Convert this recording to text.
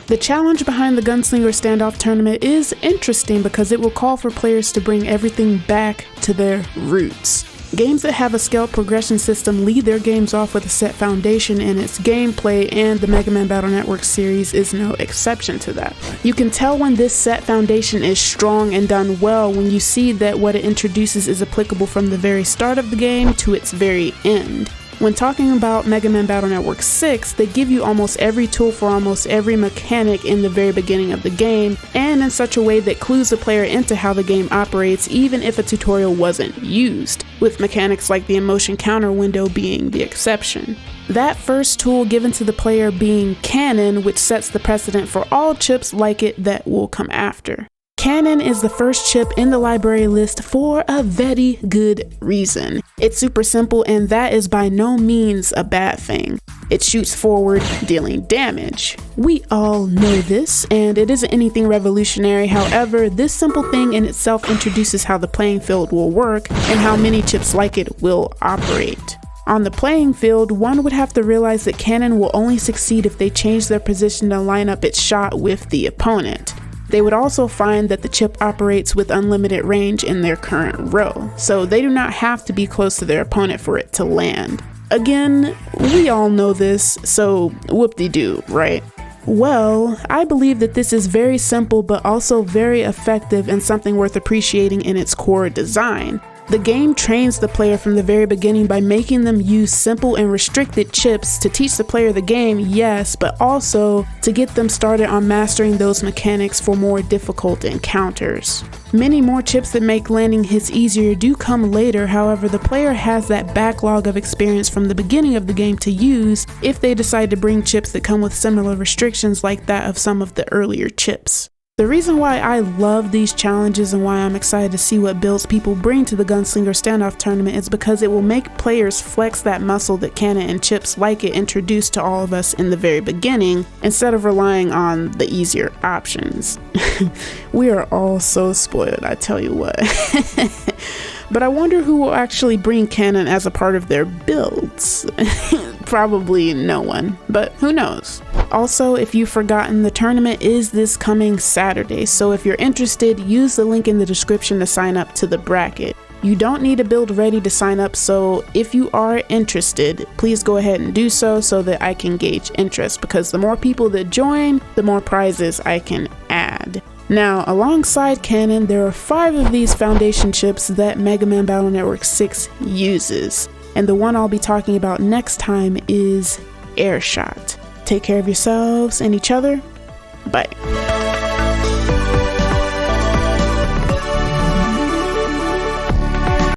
The challenge behind the Gunslinger Standoff Tournament is interesting because it will call for players to bring everything back to their roots. Games that have a scaled progression system lead their games off with a set foundation in its gameplay, and the Mega Man Battle Network series is no exception to that. You can tell when this set foundation is strong and done well when you see that what it introduces is applicable from the very start of the game to its very end. When talking about Mega Man Battle Network 6, they give you almost every tool for almost every mechanic in the very beginning of the game, and in such a way that clues the player into how the game operates even if a tutorial wasn't used, with mechanics like the emotion counter window being the exception. That first tool given to the player being Cannon, which sets the precedent for all chips like it that will come after. Cannon is the first chip in the library list for a very good reason. It's super simple, and that is by no means a bad thing. It shoots forward, dealing damage. We all know this, and it isn't anything revolutionary. However, this simple thing in itself introduces how the playing field will work and how many chips like it will operate. On the playing field, one would have to realize that Cannon will only succeed if they change their position to line up its shot with the opponent. They would also find that the chip operates with unlimited range in their current row, so they do not have to be close to their opponent for it to land. Again, we all know this, so whoop-de-doo, right? Well, I believe that this is very simple but also very effective and something worth appreciating in its core design. The game trains the player from the very beginning by making them use simple and restricted chips to teach the player the game, yes, but also to get them started on mastering those mechanics for more difficult encounters. Many more chips that make landing hits easier do come later, however, the player has that backlog of experience from the beginning of the game to use if they decide to bring chips that come with similar restrictions like that of some of the earlier chips. The reason why I love these challenges and why I'm excited to see what builds people bring to the Gunslinger Standoff Tournament is because it will make players flex that muscle that Cannon and chips like it introduced to all of us in the very beginning, instead of relying on the easier options. We are all so spoiled, I tell you what. But I wonder who will actually bring Cannon as a part of their builds. Probably no one, but who knows? Also, if you've forgotten, the tournament is this coming Saturday, so if you're interested, use the link in the description to sign up to the bracket. You don't need a build ready to sign up, so if you are interested, please go ahead and do so that I can gauge interest, because the more people that join, the more prizes I can add. Now, alongside Cannon, there are 5 of these foundation chips that Mega Man Battle Network 6 uses, and the one I'll be talking about next time is Airshot. Take care of yourselves and each other. Bye.